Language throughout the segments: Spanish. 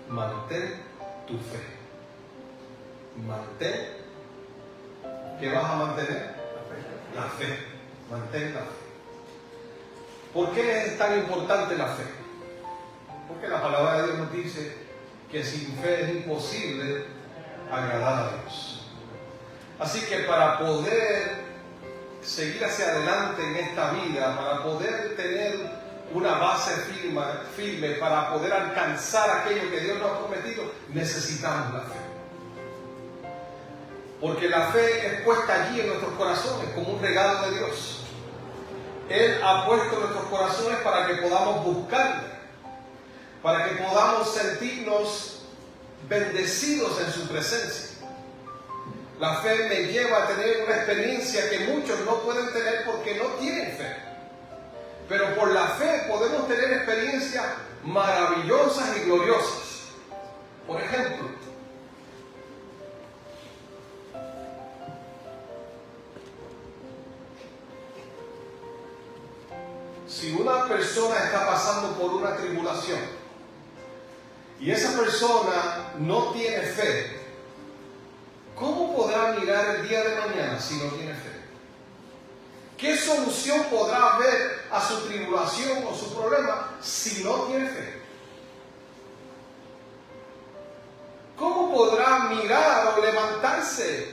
mantén tu fe. Mantén. ¿Qué vas a mantener? La fe. Mantén la fe. ¿Por qué es tan importante la fe? Porque la palabra de Dios nos dice que sin fe es imposible agradar a Dios. Así que para poder seguir hacia adelante en esta vida, para poder tener una base firme, para poder alcanzar aquello que Dios nos ha prometido, necesitamos la fe. Porque la fe es puesta allí en nuestros corazones como un regalo de Dios. Él ha puesto en nuestros corazones para que podamos buscarle, para que podamos sentirnos bendecidos en su presencia. La fe me lleva a tener una experiencia que muchos no pueden tener porque no tienen fe. Pero por la fe podemos tener experiencias maravillosas y gloriosas. Por ejemplo, si una persona está pasando por una tribulación y esa persona no tiene fe, ¿cómo podrá mirar el día de mañana si no tiene fe? ¿Qué solución podrá haber a su tribulación o su problema si no tiene fe? ¿Cómo podrá mirar o levantarse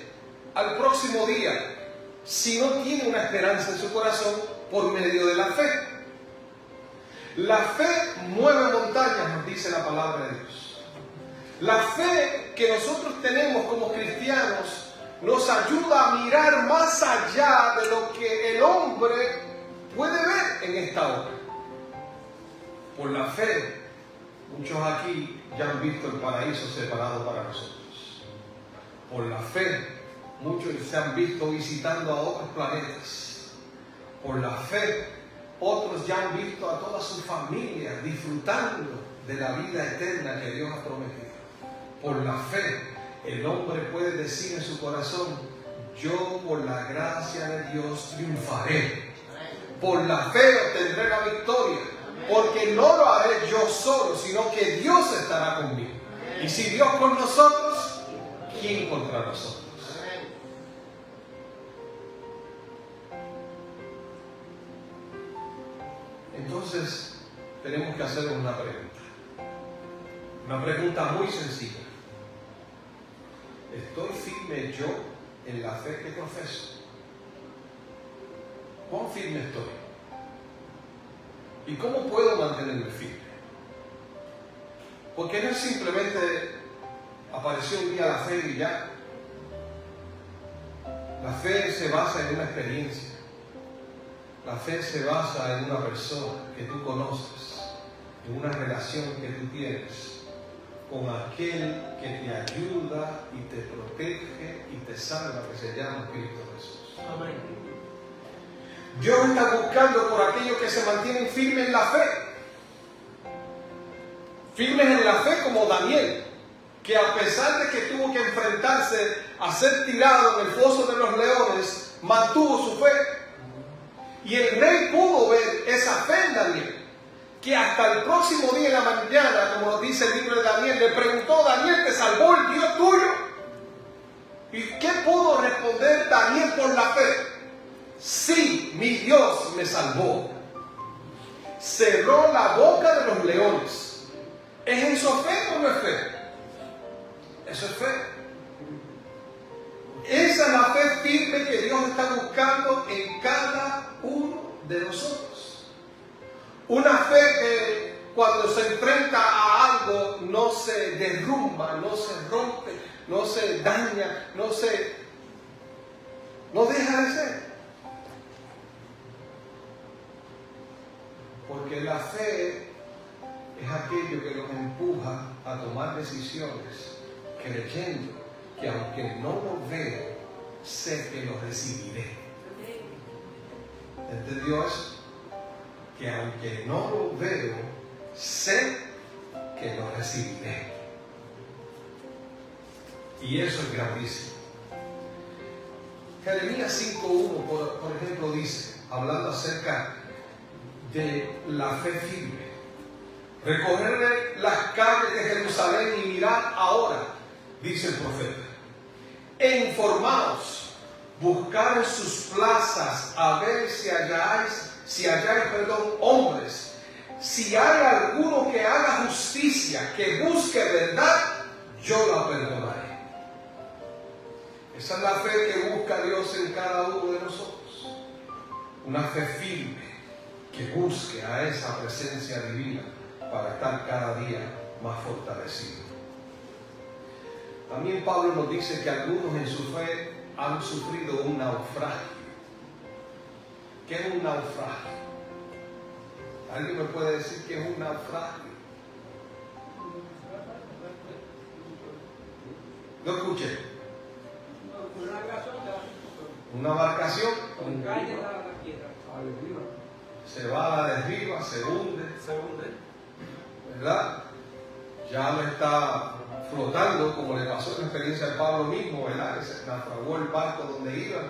al próximo día si no tiene una esperanza en su corazón por medio de la fe? La fe mueve montañas, nos dice la palabra de Dios. La fe que nosotros tenemos como cristianos nos ayuda a mirar más allá de lo que el hombre puede ver en esta hora. Por la fe, muchos aquí ya han visto el paraíso separado para nosotros. Por la fe, muchos se han visto visitando a otros planetas. Por la fe, otros ya han visto a toda su familia disfrutando de la vida eterna que Dios ha prometido. Por la fe, el hombre puede decir en su corazón: yo por la gracia de Dios triunfaré. Por la fe obtendré la victoria. Porque no lo haré yo solo, sino que Dios estará conmigo. Y si Dios con nosotros, ¿quién contra nosotros? Entonces, tenemos que hacer una pregunta. Una pregunta muy sencilla. ¿Estoy firme yo en la fe que profeso? ¿Cuán firme estoy? ¿Y cómo puedo mantenerme firme? Porque no es simplemente apareció un día la fe y ya. La fe se basa en una experiencia. La fe se basa en una persona que tú conoces, en una relación que tú tienes con aquel que te ayuda y te protege y te salva, que se llama Cristo Jesús. Amén. Dios está buscando por aquellos que se mantienen firmes en la fe. Firmes en la fe como Daniel, que a pesar de que tuvo que enfrentarse a ser tirado en el foso de los leones, mantuvo su fe. Y el rey pudo ver esa fe en Daniel, que hasta el próximo día en la mañana, como nos dice el libro de Daniel, le preguntó: Daniel, ¿te salvó el Dios tuyo? ¿Y qué pudo responder Daniel por la fe? Sí, mi Dios me salvó. Cerró la boca de los leones. ¿Es eso fe o no es fe? Eso es fe. Esa es la fe firme que Dios está buscando en cada uno de nosotros. Una fe que cuando se enfrenta a algo no se derrumba, no se rompe, no se daña, no deja de ser. Porque la fe es aquello que nos empuja a tomar decisiones creyendo que aunque no lo veo, sé que lo recibiré. ¿Entendió eso? Que aunque no lo veo, sé que lo recibiré. Y eso es grandísimo. Jeremías 5:1, por ejemplo, dice, hablando acerca de la fe firme: recorreré las calles de Jerusalén y mirad ahora, dice el profeta, e informaos, buscar en sus plazas a ver si halláis, hombres, si hay alguno que haga justicia, que busque verdad, yo la perdonaré. Esa es la fe que busca Dios en cada uno de nosotros. Una fe firme que busque a esa presencia divina para estar cada día más fortalecido. También Pablo nos dice que algunos en su fe han sufrido un naufragio. ¿Qué es un naufragio? ¿Alguien me puede decir qué es un naufragio? No escuché. Una embarcación se va a la deriva, se hunde, ¿verdad? Ya no está flotando como le pasó en la experiencia de Pablo mismo, ¿verdad? Que se naufragó el barco donde iban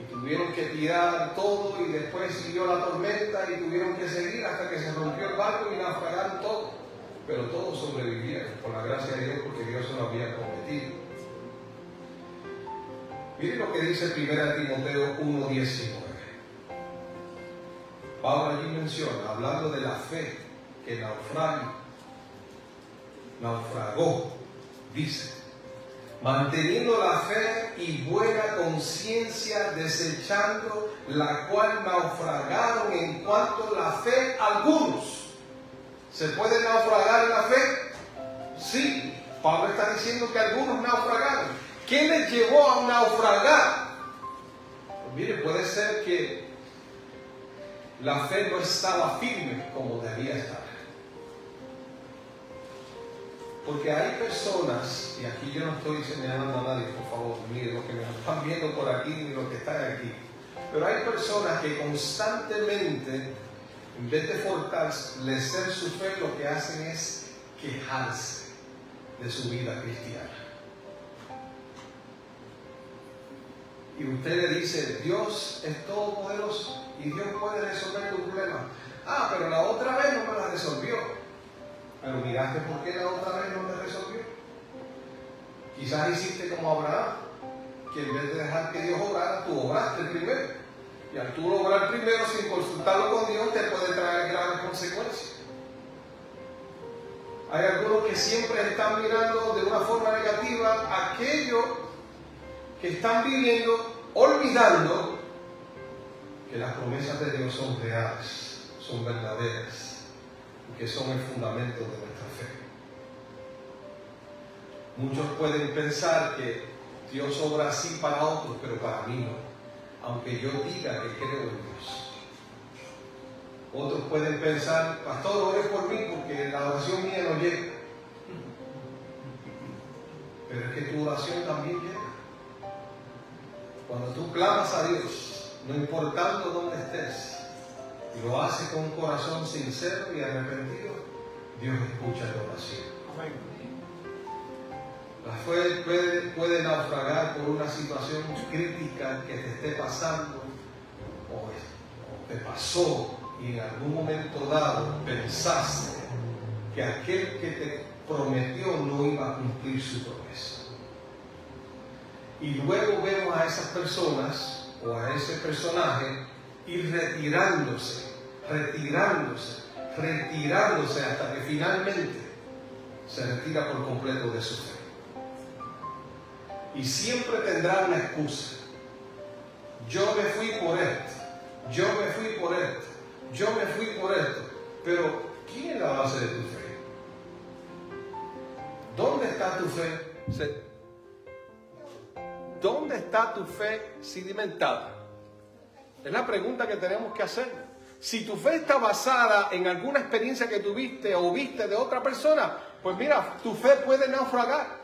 y tuvieron que tirar todo y después siguió la tormenta y tuvieron que seguir hasta que se rompió el barco y naufragaron todo. Pero todos sobrevivieron por la gracia de Dios porque Dios se lo había prometido. Miren lo que dice 1 Timoteo 1:19. Pablo allí menciona, hablando de la fe que naufragó, dice, manteniendo la fe y buena conciencia, desechando la cual naufragaron en cuanto a la fe algunos. ¿Se puede naufragar en la fe? Sí, Pablo está diciendo que algunos naufragaron. ¿Qué les llevó a naufragar? Pues mire, puede ser que la fe no estaba firme como debía estar. Porque hay personas, y aquí yo no estoy señalando a nadie, por favor, mire los que me están viendo por aquí ni los que están aquí, pero hay personas que constantemente, en vez de fortalecer su fe, lo que hacen es quejarse de su vida cristiana. Y usted le dice, Dios es todopoderoso y Dios puede resolver tu problema. Ah, pero la otra vez no me la resolvió. Pero miraste por qué la otra vez no me resolvió. Quizás hiciste como Abraham, que en vez de dejar que Dios obrara, tú obraste primero. Y al tú obrar primero sin consultarlo con Dios, te puede traer graves consecuencias. Hay algunos que siempre están mirando de una forma negativa aquello que están viviendo, olvidando que las promesas de Dios son reales, son verdaderas, y que son el fundamento de nuestra fe. Muchos pueden pensar que Dios obra así para otros, pero para mí no, aunque yo diga que creo en Dios. Otros pueden pensar, pastor, ore por mí porque la oración mía no llega. Pero es que tu oración también llega. Cuando tú clamas a Dios, no importando dónde estés, y lo haces con un corazón sincero y arrepentido, Dios escucha tu oración. La fe puede naufragar por una situación crítica que te esté pasando o te pasó y en algún momento dado pensaste que aquel que te prometió no iba a cumplir su promesa. Y luego vemos a esas personas o a ese personaje ir retirándose hasta que finalmente se retira por completo de su fe. Y siempre tendrá una excusa. Yo me fui por esto, yo me fui por esto, yo me fui por esto. Pero ¿quién es la base de tu fe? ¿Dónde está tu fe? ¿Dónde está tu fe sedimentada? Es la pregunta que tenemos que hacer. Si tu fe está basada en alguna experiencia que tuviste o viste de otra persona, pues mira, tu fe puede naufragar.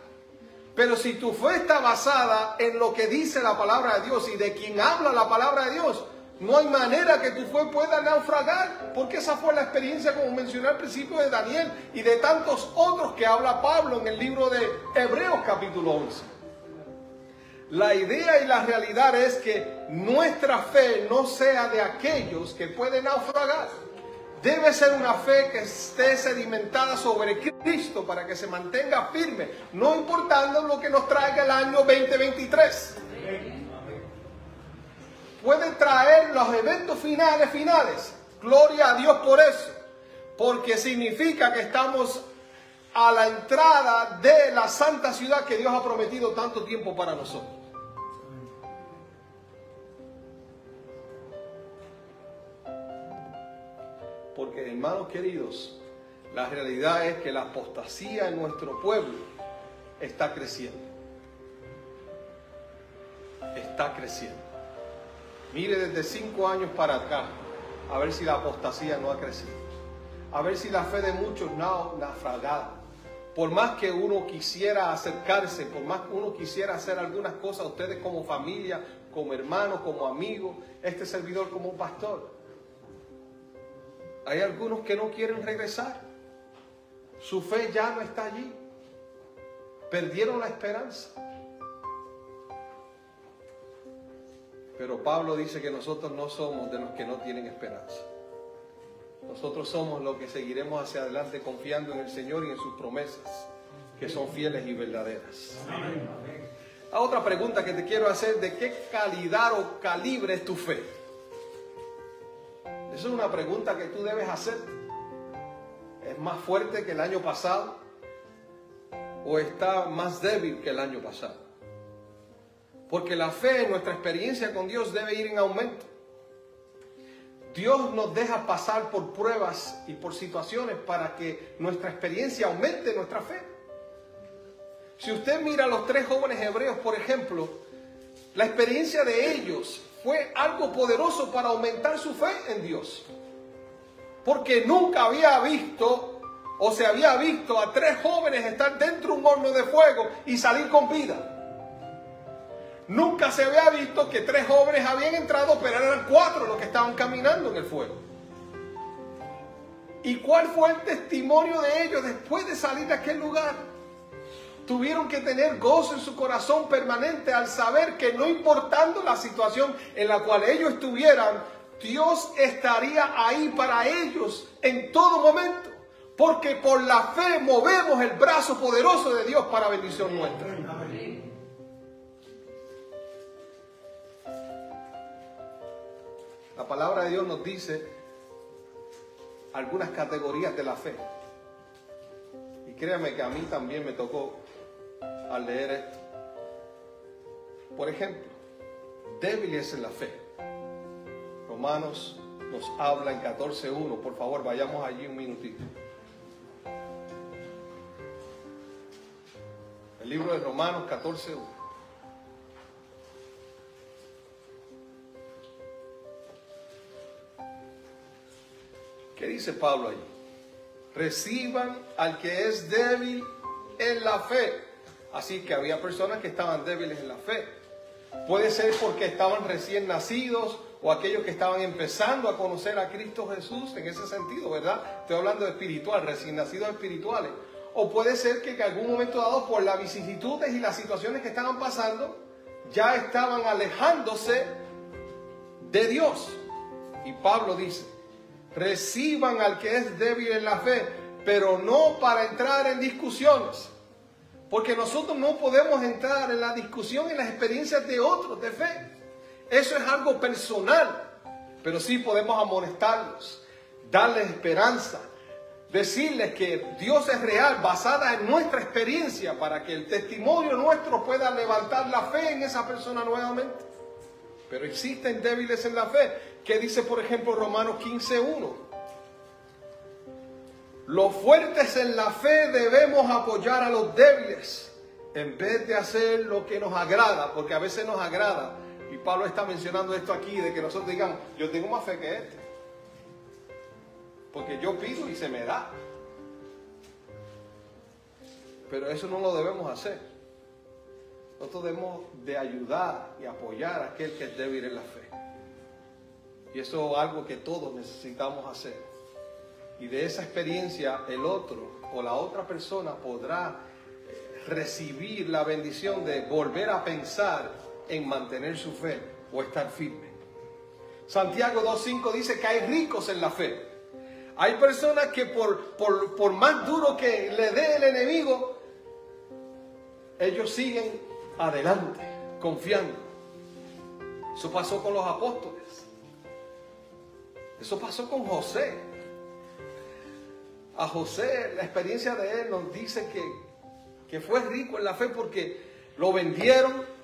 Pero si tu fe está basada en lo que dice la palabra de Dios y de quien habla la palabra de Dios, no hay manera que tu fe pueda naufragar, porque esa fue la experiencia, como mencioné al principio, de Daniel y de tantos otros que habla Pablo en el libro de Hebreos capítulo 11. La idea y la realidad es que nuestra fe no sea de aquellos que pueden naufragar. Debe ser una fe que esté sedimentada sobre Cristo para que se mantenga firme, no importando lo que nos traiga el año 2023. Puede traer los eventos finales. Gloria a Dios por eso, porque significa que estamos a la entrada de la santa ciudad que Dios ha prometido tanto tiempo para nosotros. Porque, hermanos queridos, la realidad es que la apostasía en nuestro pueblo está creciendo. Está creciendo. Mire desde 5 años para acá, a ver si la apostasía no ha crecido. A ver si la fe de muchos no ha naufragado. Por más que uno quisiera acercarse, por más que uno quisiera hacer algunas cosas, ustedes como familia, como hermanos, como amigos, este servidor como pastor, hay algunos que no quieren regresar. Su fe ya no está allí. Perdieron la esperanza. Pero Pablo dice que nosotros no somos de los que no tienen esperanza. Nosotros somos los que seguiremos hacia adelante confiando en el Señor y en sus promesas, que son fieles y verdaderas. Amén. La otra pregunta que te quiero hacer: ¿de qué calidad o calibre es tu fe? Esa es una pregunta que tú debes hacer. ¿Es más fuerte que el año pasado? ¿O está más débil que el año pasado? Porque la fe en nuestra experiencia con Dios debe ir en aumento. Dios nos deja pasar por pruebas y por situaciones para que nuestra experiencia aumente nuestra fe. Si usted mira a los 3 jóvenes hebreos, por ejemplo, la experiencia de ellos fue algo poderoso para aumentar su fe en Dios. Porque nunca había visto o se había visto a 3 jóvenes estar dentro de un horno de fuego y salir con vida. Nunca se había visto que 3 jóvenes habían entrado, pero eran 4 los que estaban caminando en el fuego. ¿Y cuál fue el testimonio de ellos después de salir de aquel lugar? Tuvieron que tener gozo en su corazón permanente al saber que no importando la situación en la cual ellos estuvieran, Dios estaría ahí para ellos en todo momento. Porque por la fe movemos el brazo poderoso de Dios para bendición nuestra. La palabra de Dios nos dice algunas categorías de la fe. Y créame que a mí también me tocó al leer esto. Por ejemplo, débiles en la fe. Romanos nos habla en 14:1. Por favor, vayamos allí un minutito. El libro de Romanos 14:1. ¿Qué dice Pablo allí? Reciban al que es débil en la fe. Así que había personas que estaban débiles en la fe. Puede ser porque estaban recién nacidos o aquellos que estaban empezando a conocer a Cristo Jesús en ese sentido, ¿verdad? Estoy hablando de espiritual, recién nacidos espirituales. O puede ser que en algún momento dado, por las vicisitudes y las situaciones que estaban pasando, ya estaban alejándose de Dios. Y Pablo dice: reciban al que es débil en la fe, pero no para entrar en discusiones. Porque nosotros no podemos entrar en la discusión en las experiencias de otros de fe. Eso es algo personal. Pero sí podemos amonestarlos, darles esperanza, decirles que Dios es real, basada en nuestra experiencia, para que el testimonio nuestro pueda levantar la fe en esa persona nuevamente. Pero existen débiles en la fe. ¿Qué dice, por ejemplo, Romanos 15:1? Los fuertes en la fe debemos apoyar a los débiles en vez de hacer lo que nos agrada, porque a veces nos agrada. Y Pablo está mencionando esto aquí, de que nosotros digamos: yo tengo más fe que este, porque yo pido y se me da. Pero eso no lo debemos hacer. Nosotros debemos de ayudar y apoyar a aquel que es débil en la fe. Y eso es algo que todos necesitamos hacer. Y de esa experiencia el otro o la otra persona podrá recibir la bendición de volver a pensar en mantener su fe o estar firme. Santiago 2:5 dice que hay ricos en la fe. Hay personas que por más duro que le dé el enemigo, ellos siguen adelante, confiando. Eso pasó con los apóstoles. Eso pasó con José. A José, la experiencia de él nos dice que fue rico en la fe porque lo vendieron.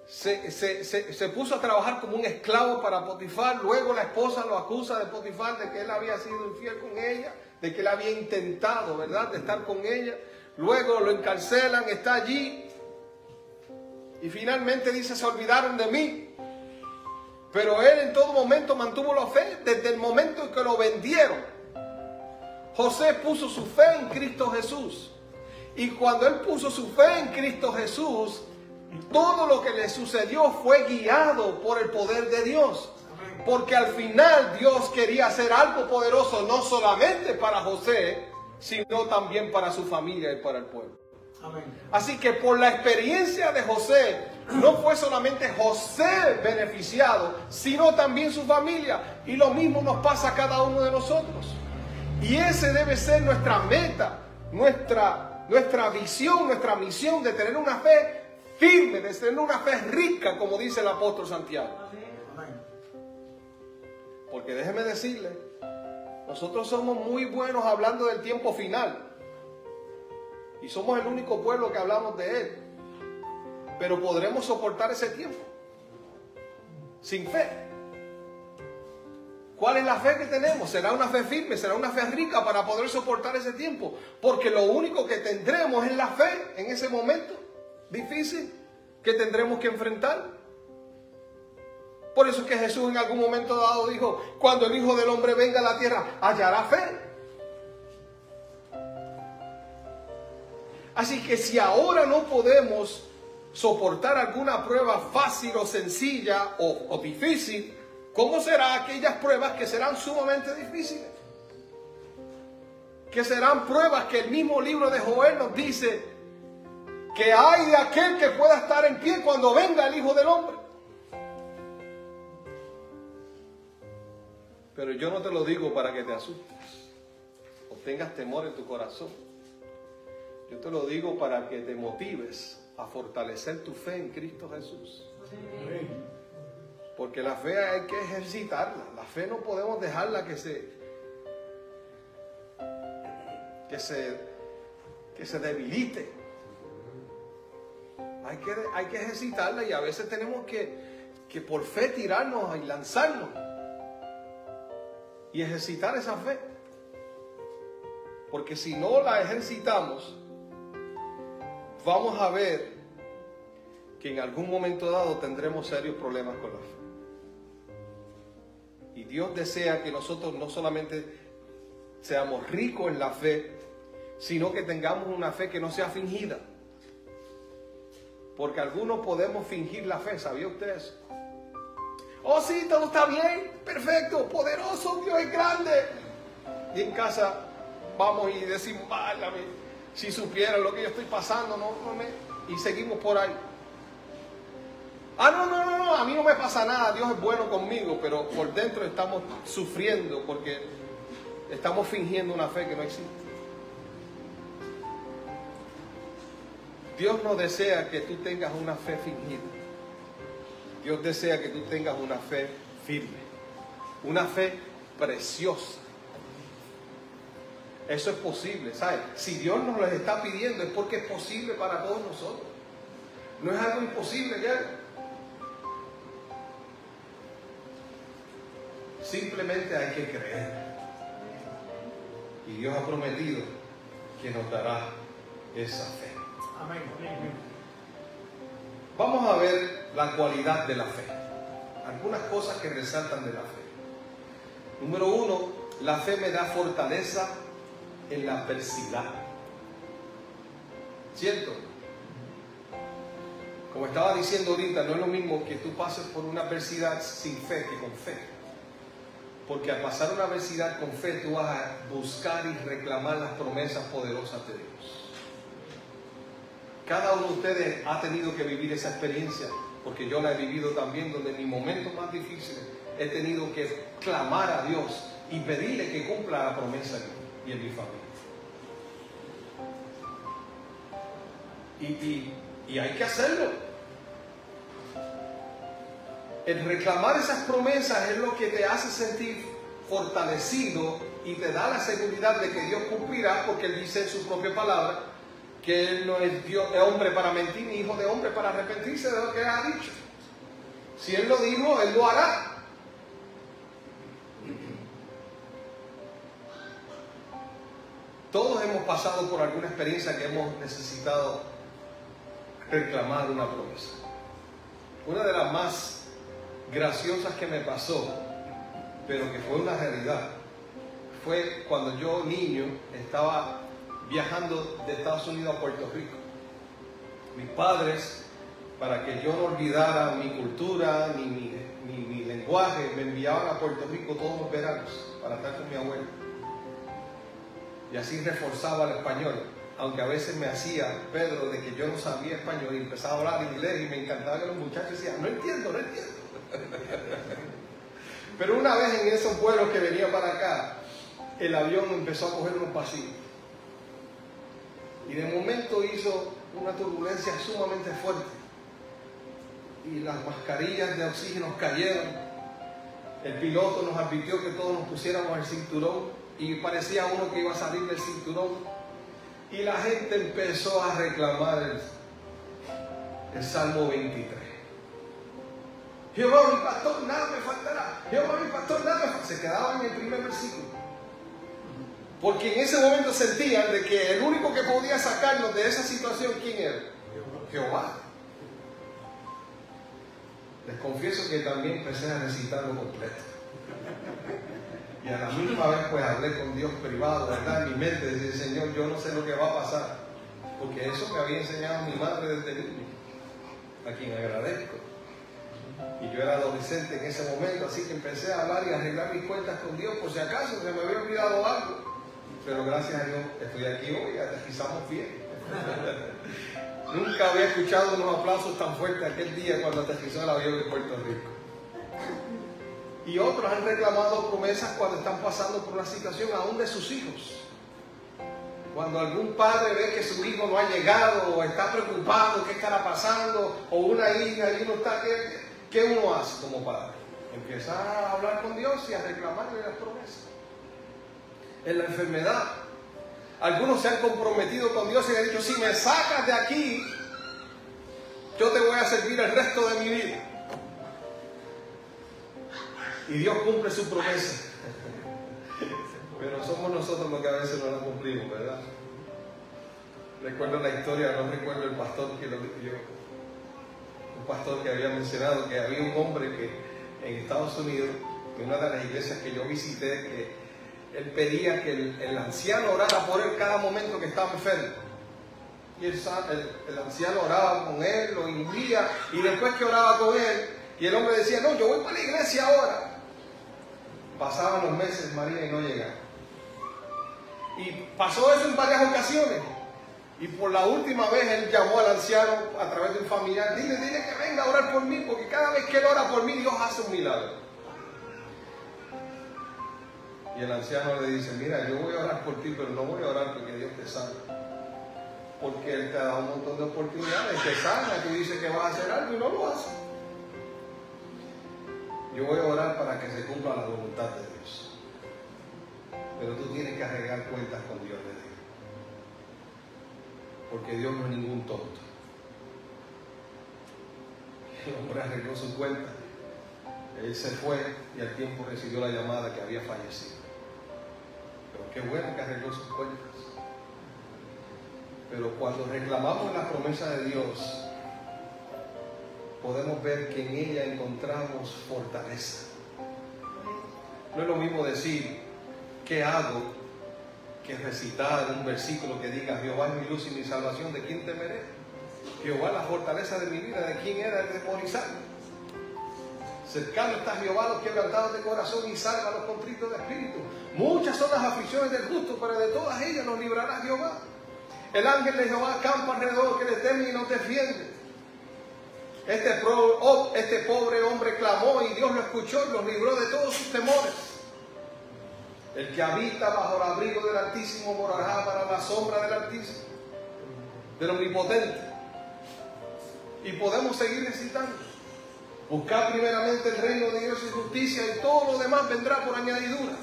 Se puso a trabajar como un esclavo para Potifar. Luego la esposa lo acusa de Potifar de que él había sido infiel con ella, de que él había intentado, ¿verdad?, de estar con ella. Luego lo encarcelan, está allí y finalmente dice: se olvidaron de mí. Pero él en todo momento mantuvo la fe desde el momento en que lo vendieron. José puso su fe en Cristo Jesús. Y cuando él puso su fe en Cristo Jesús, todo lo que le sucedió fue guiado por el poder de Dios. Porque al final Dios quería hacer algo poderoso, no solamente para José, sino también para su familia y para el pueblo. Amén. Así que por la experiencia de José, no fue solamente José beneficiado, sino también su familia. Y lo mismo nos pasa a cada uno de nosotros. Y ese debe ser nuestra meta, nuestra visión, nuestra misión, de tener una fe firme, de tener una fe rica, como dice el apóstol Santiago. Amén. Porque déjeme decirle, nosotros somos muy buenos hablando del tiempo final. Y somos el único pueblo que hablamos de él. Pero podremos soportar ese tiempo sin fe. ¿Cuál es la fe que tenemos? ¿Será una fe firme? ¿Será una fe rica para poder soportar ese tiempo? Porque lo único que tendremos es la fe en ese momento difícil que tendremos que enfrentar. Por eso es que Jesús en algún momento dado dijo: cuando el Hijo del Hombre venga a la tierra, hallará fe. Así que si ahora no podemos soportar alguna prueba fácil o sencilla o difícil, ¿cómo serán aquellas pruebas que serán sumamente difíciles? Que serán pruebas que el mismo libro de Joel nos dice que hay de aquel que pueda estar en pie cuando venga el Hijo del Hombre. Pero yo no te lo digo para que te asustes o tengas temor en tu corazón. Yo te lo digo para que te motives a fortalecer tu fe en Cristo Jesús. Porque la fe hay que ejercitarla. La fe no podemos dejarla que se debilite. Hay que ejercitarla, y a veces tenemos que por fe tirarnos y lanzarnos y ejercitar esa fe. Porque si no la ejercitamos, vamos a ver que en algún momento dado tendremos serios problemas con la fe. Y Dios desea que nosotros no solamente seamos ricos en la fe, sino que tengamos una fe que no sea fingida. Porque algunos podemos fingir la fe, ¿sabía usted eso? Oh sí, todo está bien, perfecto, poderoso, Dios es grande. Y en casa vamos y decimos: válgame, si supieran lo que yo estoy pasando, y seguimos por ahí. No, a mí no me pasa nada, Dios es bueno conmigo, pero por dentro estamos sufriendo porque estamos fingiendo una fe que no existe. Dios no desea que tú tengas una fe fingida. Dios desea que tú tengas una fe firme, una fe preciosa. Eso es posible, ¿sabes? Si Dios nos lo está pidiendo es porque es posible para todos nosotros. No es algo imposible ya. Simplemente hay que creer. Y Dios ha prometido que nos dará esa fe. Amén. Vamos a ver la cualidad de la fe. Algunas cosas que resaltan de la fe. Número 1, la fe me da fortaleza en la adversidad. ¿Cierto? Como estaba diciendo ahorita, no es lo mismo que tú pases por una adversidad sin fe que con fe. Porque al pasar una adversidad con fe, tú vas a buscar y reclamar las promesas poderosas de Dios. Cada uno de ustedes ha tenido que vivir esa experiencia, porque yo la he vivido también, donde en mis momentos más difíciles he tenido que clamar a Dios y pedirle que cumpla la promesa y en mi familia. Y hay que hacerlo. El reclamar esas promesas es lo que te hace sentir fortalecido y te da la seguridad de que Dios cumplirá, porque Él dice en su propia palabra que Él no es Dios, es hombre para mentir, ni hijo de hombre para arrepentirse de lo que Él ha dicho. Si Él lo dijo, Él lo hará. Todos hemos pasado por alguna experiencia que hemos necesitado reclamar una promesa. Una de las más graciosas que me pasó, pero que fue una realidad, fue cuando yo, niño, estaba viajando de Estados Unidos a Puerto Rico. Mis padres, para que yo no olvidara mi cultura ni mi lenguaje, me enviaban a Puerto Rico todos los veranos para estar con mi abuelo. Y así reforzaba el español, aunque a veces me hacía Pedro de que yo no sabía español y empezaba a hablar inglés y me encantaba que los muchachos decían, no entiendo. Pero una vez en esos vuelos que venía para acá, el avión empezó a coger unos pasillos. Y de momento hizo una turbulencia sumamente fuerte. Y las mascarillas de oxígeno cayeron. El piloto nos advirtió que todos nos pusiéramos el cinturón. Y parecía uno que iba a salir del cinturón. Y la gente empezó a reclamar el Salmo 23. Jehová mi pastor, nada me faltará. Jehová mi pastor, nada me faltará. Se quedaba en el primer versículo. Porque en ese momento sentían de que el único que podía sacarnos de esa situación, ¿quién era? Jehová. Les confieso que también empecé a recitarlo completo. Y a la misma vez pues hablé con Dios privado, ¿verdad? En mi mente, decir, Señor, yo no sé lo que va a pasar. Porque eso me había enseñado mi madre desde niño, a quien agradezco. Y yo era adolescente en ese momento, así que empecé a hablar y a arreglar mis cuentas con Dios, por si acaso se me había olvidado algo. Pero gracias a Dios estoy aquí hoy y aterrizamos bien. Nunca había escuchado unos aplausos tan fuertes aquel día cuando aterrizó el avión de Puerto Rico. Y otros han reclamado promesas cuando están pasando por una situación aún de sus hijos. Cuando algún padre ve que su hijo no ha llegado o está preocupado, qué estará pasando, o una hija y uno está, ¿qué uno hace como padre? Empieza a hablar con Dios y a reclamarle las promesas. En la enfermedad, algunos se han comprometido con Dios y le han dicho, si me sacas de aquí, yo te voy a servir el resto de mi vida. Y Dios cumple su promesa. Pero somos nosotros los que a veces no la cumplimos, ¿verdad? Recuerdo la historia, no recuerdo el pastor que lo dio. Un pastor que había mencionado que había un hombre que en Estados Unidos, en una de las iglesias que yo visité, que él pedía que el anciano orara por él cada momento que estaba enfermo. Y el anciano oraba con él, lo inguía, y después que oraba con él, y el hombre decía, no, yo voy para la iglesia ahora. Pasaban los meses, María, y no llegaba. Y pasó eso en varias ocasiones. Y por la última vez él llamó al anciano a través de un familiar. Dile que venga a orar por mí, porque cada vez que él ora por mí, Dios hace un milagro. Y el anciano le dice, mira, yo voy a orar por ti, pero no voy a orar porque Dios te sana. Porque Él te ha dado un montón de oportunidades, te sana, tú dices que vas a hacer algo y no lo haces. Yo voy a orar para que se cumpla la voluntad de Dios. Pero tú tienes que arreglar cuentas con Dios de Dios. Porque Dios no es ningún tonto. El hombre arregló su cuenta. Él se fue y al tiempo recibió la llamada que había fallecido. Pero qué bueno que arregló sus cuentas. Pero cuando reclamamos la promesa de Dios, podemos ver que en ella encontramos fortaleza. No es lo mismo decir, ¿qué hago?, que recitar un versículo que diga, Jehová es mi luz y mi salvación, ¿de quién temeré? Jehová es la fortaleza de mi vida, ¿de quién era el temorizarme? Cercano está Jehová a los quebrantados de corazón y salva a los contritos de espíritu. Muchas son las aflicciones del justo, pero de todas ellas nos librará Jehová. El ángel de Jehová acampa alrededor que le teme y nos defiende. Este pobre hombre clamó y Dios lo escuchó y lo libró de todos sus temores. El que habita bajo el abrigo del Altísimo morará para la sombra del Altísimo, del Omnipotente. Y podemos seguir recitando. Buscar primeramente el reino de Dios y justicia, y todo lo demás vendrá por añadidura.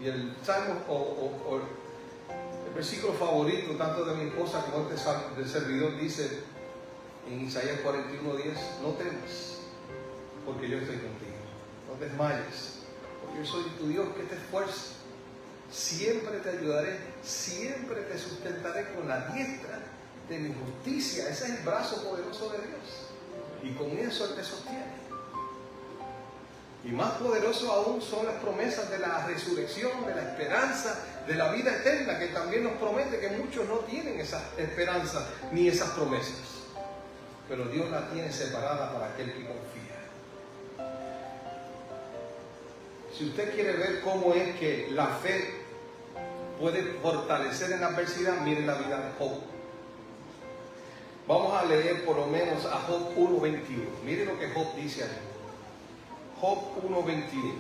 Y el salmo o el versículo favorito tanto de mi esposa como del servidor dice en Isaías 41:10: no temas, porque yo estoy contigo. No desmayes, porque yo soy tu Dios que te esfuerza. Siempre te ayudaré, siempre te sustentaré con la diestra de mi justicia. Ese es el brazo poderoso de Dios, y con eso Él te sostiene. Y más poderoso aún son las promesas de la resurrección, de la esperanza, de la vida eterna, que también nos promete, que muchos no tienen esa esperanza ni esas promesas, pero Dios la tiene separada para aquel que confía. Si usted quiere ver cómo es que la fe puede fortalecer en la adversidad, mire la vida de Job. Vamos a leer por lo menos a Job 1:21. Mire lo que Job dice aquí. Job 1:21.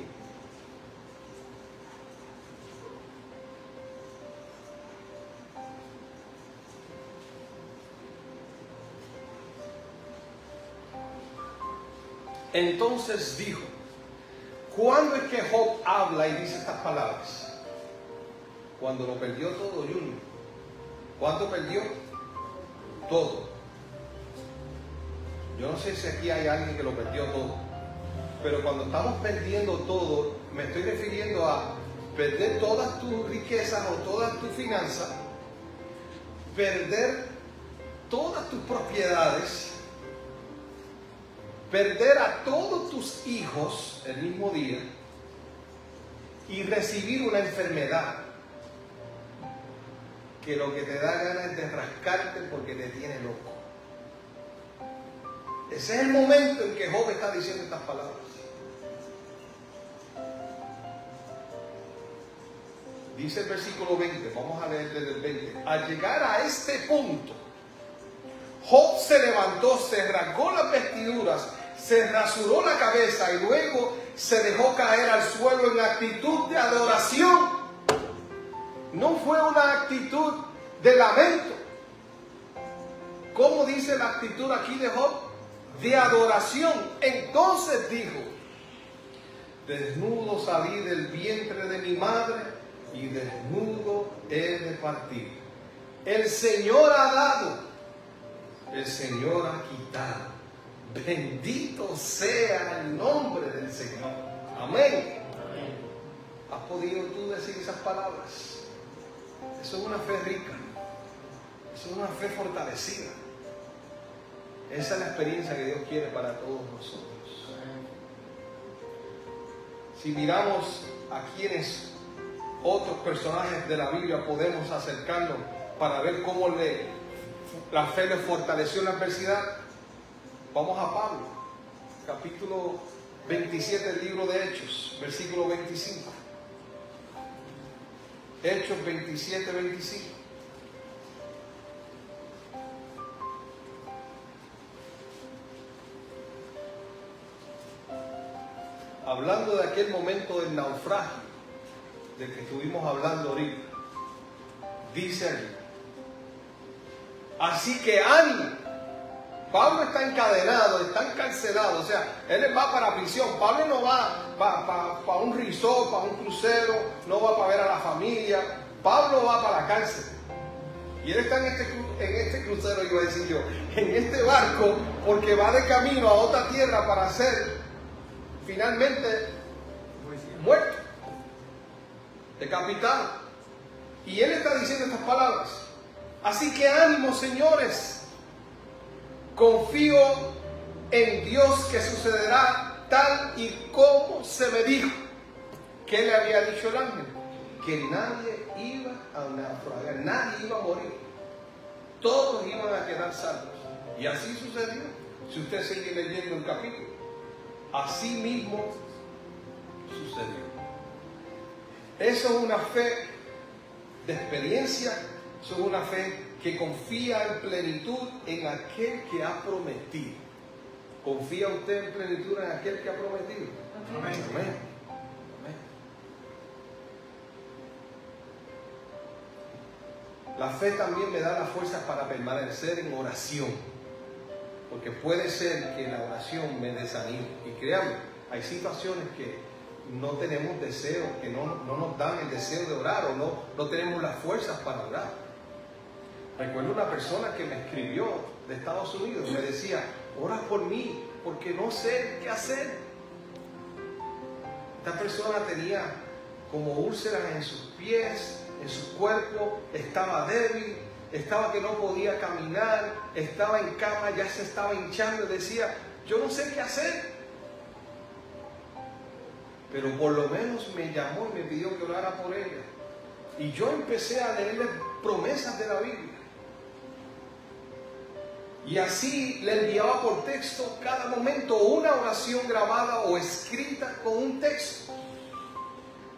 Entonces dijo, ¿cuándo es que Job habla y dice estas palabras? Cuando lo perdió todo, Junior. ¿Cuánto perdió? Todo. Yo no sé si aquí hay alguien que lo perdió todo, pero cuando estamos perdiendo todo, me estoy refiriendo a perder todas tus riquezas o todas tus finanzas, perder todas tus propiedades, perder a todos tus hijos el mismo día y recibir una enfermedad que lo que te da ganas es de rascarte porque te tiene loco. Ese es el momento en que Job está diciendo estas palabras. Dice el versículo 20, vamos a leer desde el 20. Al llegar a este punto, Job se levantó, se rasgó las vestiduras, se rasuró la cabeza y luego se dejó caer al suelo en actitud de adoración. No fue una actitud de lamento. ¿Cómo dice la actitud aquí de Job? De adoración. Entonces dijo, desnudo salí del vientre de mi madre y desnudo he de partir. El Señor ha dado, el Señor ha quitado. Bendito sea el nombre del Señor. Amén. ¿Has podido tú decir esas palabras? Eso es una fe rica. Eso es una fe fortalecida. Esa es la experiencia que Dios quiere para todos nosotros. Si miramos a quienes otros personajes de la Biblia podemos acercarnos para ver cómo la fe le fortaleció en la adversidad, vamos a Pablo, capítulo 27 del libro de Hechos, versículo 25. Hechos 27, 25. Hablando de aquel momento del naufragio del que estuvimos hablando ahorita, dice allí: así que ánimo. Pablo está encadenado, está encarcelado, o sea, él va para prisión. Pablo no va para un resort, para un crucero, no va para ver a la familia. Pablo va para la cárcel. Y él está en este crucero, iba a decir yo, en este barco, porque va de camino a otra tierra para ser finalmente muerto, decapitado. Y él está diciendo estas palabras: así que ánimo, señores. Confío en Dios que sucederá tal y como se me dijo. ¿Qué le había dicho el ángel? Que nadie iba a naufragar, nadie iba a morir. Todos iban a quedar salvos. Y así sucedió. Si usted sigue leyendo el capítulo, así mismo sucedió. Eso es una fe de experiencia, eso es una fe que confía en plenitud en aquel que ha prometido. ¿Confía usted en plenitud en aquel que ha prometido? Amén. Amén. Amén. La fe también me da las fuerzas para permanecer en oración, porque puede ser que la oración me desanime. Y créanme, hay situaciones que no tenemos deseo, que no nos dan el deseo de orar, o no tenemos las fuerzas para orar. Recuerdo una persona que me escribió de Estados Unidos, me decía: ora por mí, porque no sé qué hacer. Esta persona tenía como úlceras en sus pies, en su cuerpo, estaba débil, estaba que no podía caminar, estaba en cama, ya se estaba hinchando, decía: yo no sé qué hacer. Pero por lo menos me llamó y me pidió que orara por ella. Y yo empecé a leerle promesas de la Biblia. Y así le enviaba por texto cada momento una oración grabada o escrita con un texto.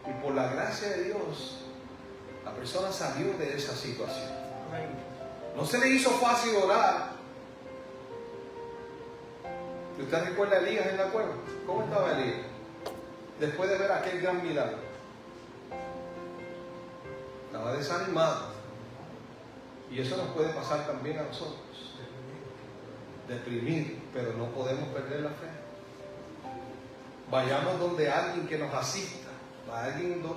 Y por la gracia de Dios, la persona salió de esa situación. No se le hizo fácil orar. ¿Usted recuerda a Elías en la cueva? ¿Cómo estaba Elías? Después de ver aquel gran milagro. Estaba desanimado. Y eso nos puede pasar también a nosotros. Deprimir, pero no podemos perder la fe. Vayamos donde alguien que nos asista,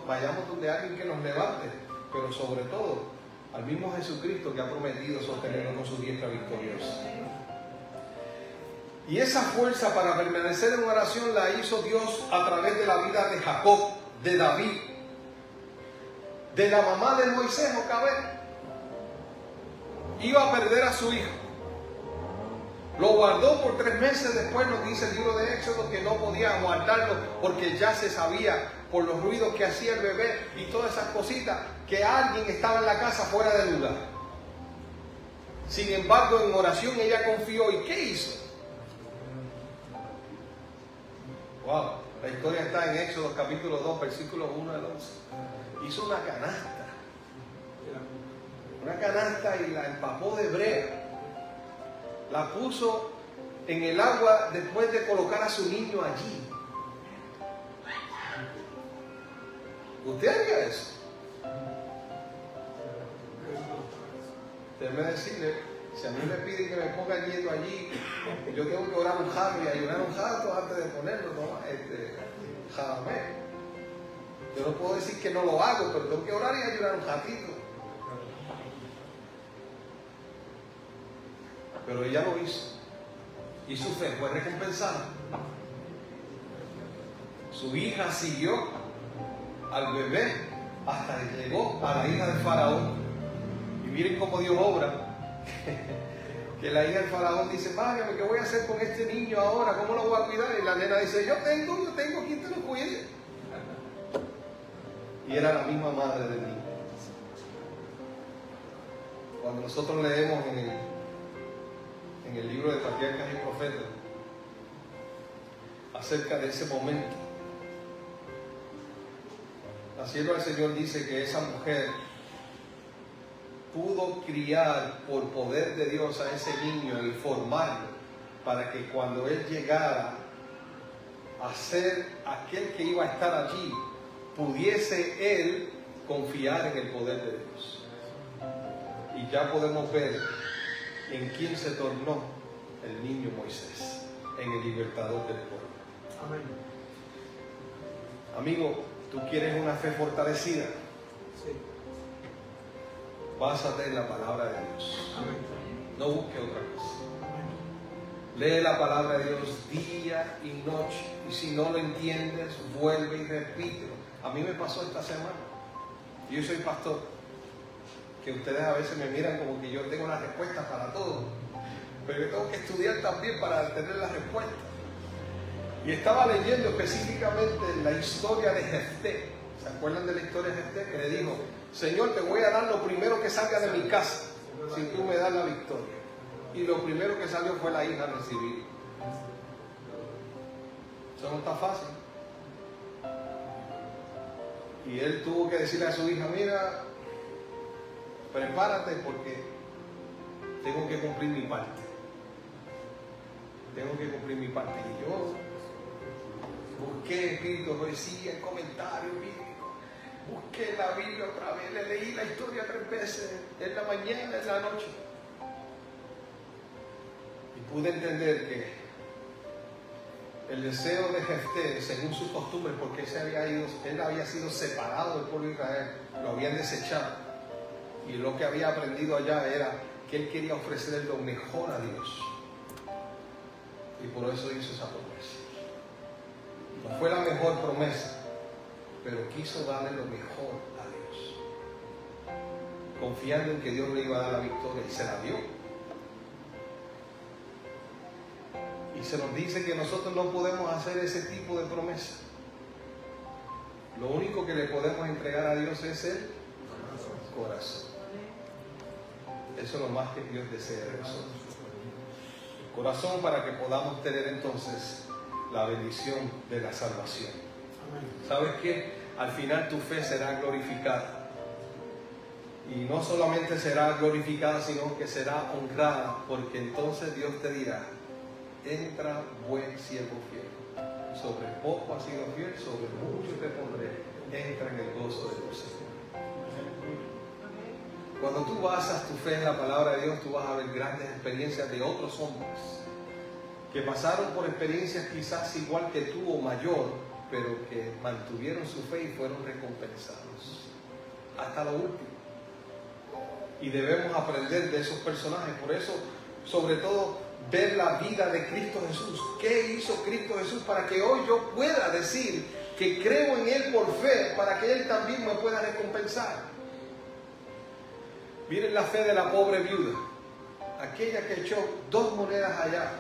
vayamos donde alguien que nos levante, pero sobre todo al mismo Jesucristo que ha prometido sostenernos con su diestra victoriosa. Y esa fuerza para permanecer en oración la hizo Dios a través de la vida de Jacob, de David, de la mamá de Moisés, Jocabed. Iba a perder a su hijo. Lo guardó por 3 meses. Después nos dice el libro de Éxodo que no podía guardarlo porque ya se sabía por los ruidos que hacía el bebé y todas esas cositas que alguien estaba en la casa fuera del lugar. Sin embargo, en oración ella confió. ¿Y qué hizo? Wow, la historia está en Éxodo capítulo 2, versículos 1 al 11. Hizo una canasta y la empapó de brea. La puso en el agua después de colocar a su niño allí. ¿Usted haría eso? Déjeme decirle, si a mí me piden que me ponga quieto allí, yo tengo que orar un jato y ayunar un jato antes de ponerlo, ¿no? Jamás. Yo no puedo decir que no lo hago, pero tengo que orar y ayunar un jatito. Pero ella lo hizo. Y su fe fue recompensada. Su hija siguió al bebé hasta que llegó a la hija del faraón. Y miren cómo Dios obra. Que la hija del faraón dice: válgame, ¿qué voy a hacer con este niño ahora? ¿Cómo lo voy a cuidar? Y la nena dice: yo tengo quien te lo cuide. Y era la misma madre del niño. Cuando nosotros leemos en el libro de Patriarcas y Profetas acerca de ese momento, la sierva del Señor dice que esa mujer pudo criar por poder de Dios a ese niño y formarlo para que cuando él llegara a ser aquel que iba a estar allí, pudiese él confiar en el poder de Dios. Y ya podemos ver en quién se tornó el niño Moisés, en el libertador del pueblo. Amén. Amigo, ¿tú quieres una fe fortalecida? Sí. Básate en la palabra de Dios. Amén. No busque otra cosa. Amén. Lee la palabra de Dios día y noche. Y si no lo entiendes, vuelve y repítelo. A mí me pasó esta semana. Yo soy pastor. Que ustedes a veces me miran como que yo tengo las respuestas para todo. Pero yo tengo que estudiar también para tener las respuestas. Y estaba leyendo específicamente la historia de Jefté. ¿Se acuerdan de la historia de Jefté? Que le dijo: Señor, te voy a dar lo primero que salga de mi casa si tú me das la victoria. Y lo primero que salió fue la hija a recibir. Eso no está fácil. Y él tuvo que decirle a su hija: mira, prepárate porque tengo que cumplir mi parte. tengo que cumplir mi parte. Y yo busqué espíritu, poesía, comentario bíblico, busqué la Biblia otra vez, le leí la historia 3 veces, en la mañana, en la noche. Y pude entender que el deseo de Jefté, según sus costumbres, porque él había sido separado del pueblo de Israel, lo habían desechado. Y lo que había aprendido allá era que él quería ofrecerle lo mejor a Dios. Y por eso hizo esa promesa. No fue la mejor promesa, pero quiso darle lo mejor a Dios, confiando en que Dios le iba a dar la victoria, y se la dio. Y se nos dice que nosotros no podemos hacer ese tipo de promesa. Lo único que le podemos entregar a Dios es el corazón. Eso es lo más que Dios desea de nosotros. El corazón, para que podamos tener entonces la bendición de la salvación. ¿Sabes qué? Al final tu fe será glorificada. Y no solamente será glorificada, sino que será honrada, porque entonces Dios te dirá: entra, buen siervo fiel. Sobre poco has sido fiel, sobre mucho te pondré. Entra en el gozo de tu Señor. Cuando tú basas tu fe en la palabra de Dios, tú vas a ver grandes experiencias de otros hombres que pasaron por experiencias quizás igual que tú o mayor, pero que mantuvieron su fe y fueron recompensados hasta lo último. Y debemos aprender de esos personajes. Por eso, sobre todo, ver la vida de Cristo Jesús. ¿Qué hizo Cristo Jesús para que hoy yo pueda decir que creo en Él por fe, para que Él también me pueda recompensar? Miren la fe de la pobre viuda, aquella que echó 2 monedas allá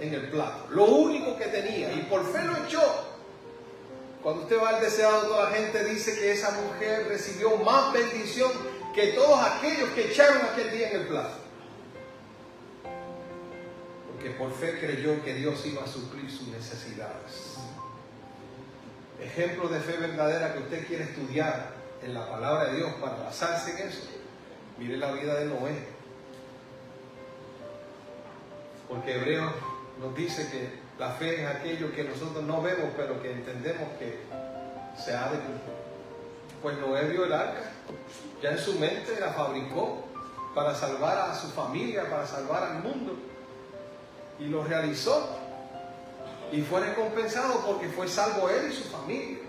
en el plato, lo único que tenía, y por fe lo echó. Cuando usted va al deseado, toda la gente dice que esa mujer recibió más bendición que todos aquellos que echaron aquel día en el plato. Porque por fe creyó que Dios iba a suplir sus necesidades. Ejemplo de fe verdadera que usted quiere estudiar en la palabra de Dios para basarse en eso. Mire la vida de Noé. Porque Hebreos nos dice que la fe es aquello que nosotros no vemos, pero que entendemos que se ha de cumplir. Pues Noé vio el arca, ya en su mente la fabricó para salvar a su familia, para salvar al mundo. Y lo realizó. Y fue recompensado porque fue salvo él y su familia.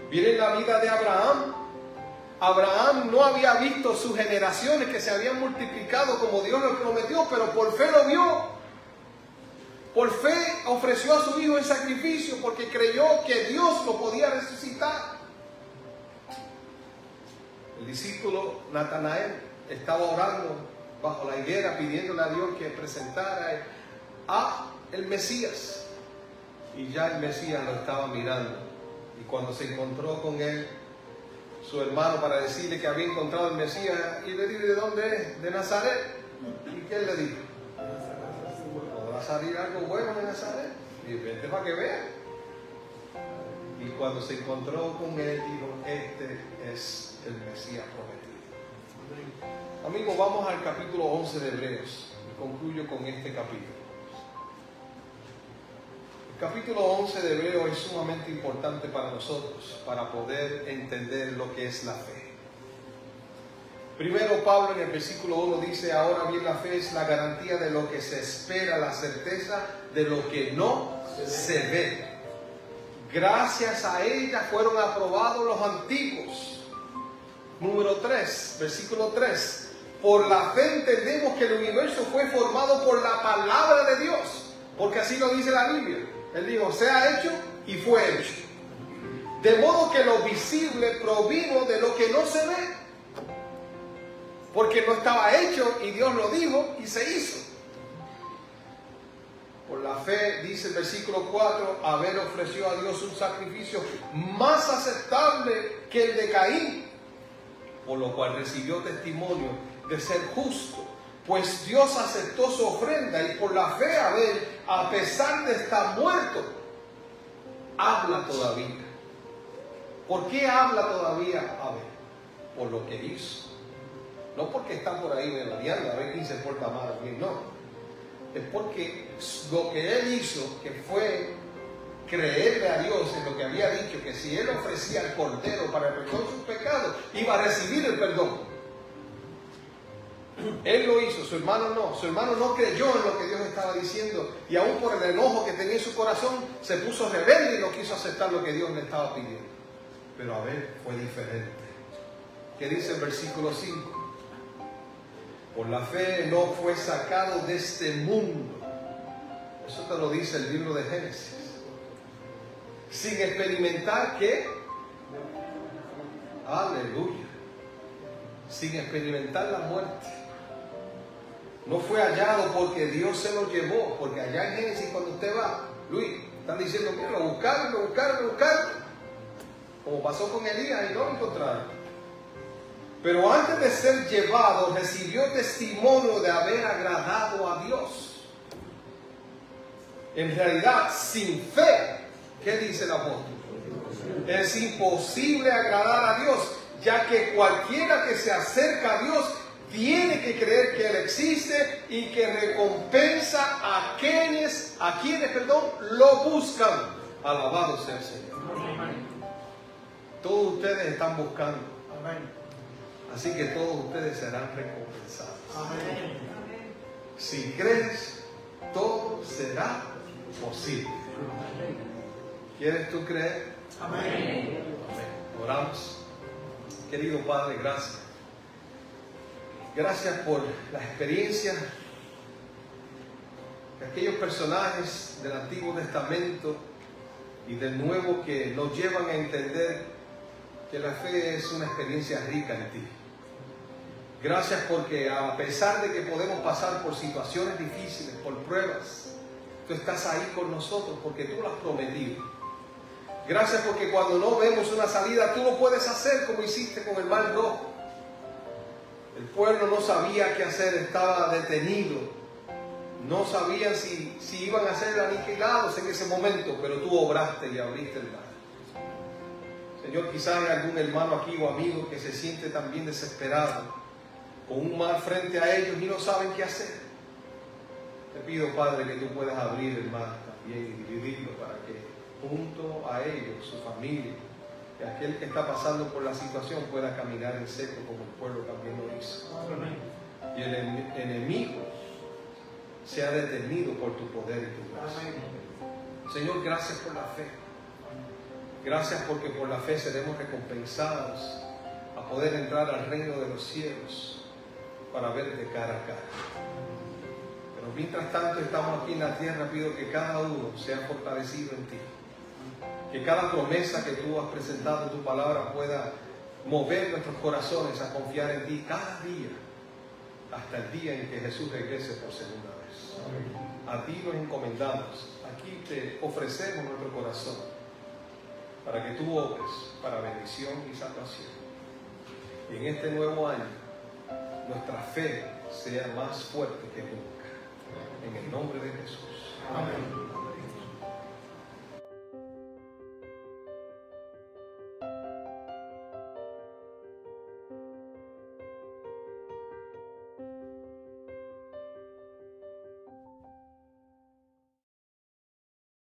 Miren la vida de Abraham. Abraham no había visto sus generaciones que se habían multiplicado como Dios lo prometió, pero por fe lo vio. Por fe ofreció a su hijo en sacrificio porque creyó que Dios lo podía resucitar. El discípulo Natanael estaba orando bajo la higuera pidiéndole a Dios que presentara a el Mesías. Y ya el Mesías lo estaba mirando. Y cuando se encontró con él, su hermano, para decirle que había encontrado al Mesías, y le dijo: ¿de dónde es? De Nazaret. ¿Y qué él le dijo? ¿Podrá salir algo bueno de Nazaret? Y vente para que vea. Y cuando se encontró con él, dijo: este es el Mesías prometido. Amigos, vamos al capítulo 11 de Hebreos. Y concluyo con este capítulo. El capítulo 11 de Hebreos es sumamente importante para nosotros, para poder entender lo que es la fe. Primero, Pablo en el versículo 1 dice: ahora bien, la fe es la garantía de lo que se espera, la certeza de lo que no se ve. Gracias a ella fueron aprobados los antiguos. Número 3, versículo 3. Por la fe entendemos que el universo fue formado por la palabra de Dios, porque así lo dice la Biblia. Él dijo: sea hecho, y fue hecho. De modo que lo visible provino de lo que no se ve, porque no estaba hecho y Dios lo dijo y se hizo. Por la fe, dice el versículo 4, Abel ofreció a Dios un sacrificio más aceptable que el de Caín, por lo cual recibió testimonio de ser justo, pues Dios aceptó su ofrenda. Y por la fe Abel, a pesar de estar muerto, habla todavía. ¿Por qué habla todavía Abel? Por lo que hizo. No porque está por ahí velaneando a ver quién se porta mal o quién no. es porque lo que él hizo, que fue creerle a Dios en lo que había dicho, que si él ofrecía el cordero para el perdón de sus pecados, iba a recibir el perdón. Él lo hizo, su hermano no. Su hermano no creyó en lo que Dios estaba diciendo y aún por el enojo que tenía en su corazón se puso rebelde y no quiso aceptar lo que Dios le estaba pidiendo. Pero Abel fue diferente. ¿Qué dice el versículo 5? Por la fe no fue sacado de este mundo. Eso te lo dice el libro de Génesis. Sin experimentar ¿qué? Aleluya. Sin experimentar la muerte. No fue hallado porque Dios se lo llevó. Porque allá en Génesis cuando usted va, Luis, están diciendo, mira, lo buscaron. Como pasó con Elías y no lo encontraron. Pero antes de ser llevado, recibió testimonio de haber agradado a Dios. En realidad, sin fe, ¿qué dice el apóstol? Es imposible agradar a Dios, ya que cualquiera que se acerca a Dios tiene que creer que Él existe y que recompensa a quienes lo buscan. Alabado sea el Señor. Todos ustedes están buscando. Así que todos ustedes serán recompensados. Si crees, todo será posible. ¿Quieres tú creer? Amén. Oramos. Querido Padre, gracias. Gracias por la experiencia de aquellos personajes del Antiguo Testamento y del Nuevo que nos llevan a entender que la fe es una experiencia rica en ti. Gracias porque a pesar de que podemos pasar por situaciones difíciles, por pruebas, tú estás ahí con nosotros porque tú lo has prometido. Gracias porque cuando no vemos una salida, tú lo puedes hacer como hiciste con el Mar Rojo. El pueblo no sabía qué hacer, estaba detenido. No sabían si iban a ser aniquilados en ese momento, pero tú obraste y abriste el mar. Señor, quizás hay algún hermano aquí o amigo que se siente también desesperado, con un mar frente a ellos y no saben qué hacer. Te pido, Padre, que tú puedas abrir el mar también y dividirlo para que junto a ellos, su familia, que aquel que está pasando por la situación pueda caminar en seco como el pueblo también lo hizo. Y el enemigo sea detenido por tu poder y tu gracia. Señor, gracias por la fe. Gracias porque por la fe seremos recompensados a poder entrar al reino de los cielos para verte cara a cara. Pero mientras tanto estamos aquí en la tierra, pido que cada uno sea fortalecido en ti. Que cada promesa que tú has presentado en tu palabra pueda mover nuestros corazones a confiar en ti cada día, hasta el día en que Jesús regrese por segunda vez. A ti nos encomendamos. Aquí te ofrecemos nuestro corazón para que tú obres para bendición y salvación. Y en este nuevo año, nuestra fe sea más fuerte que nunca. En el nombre de Jesús. Amén.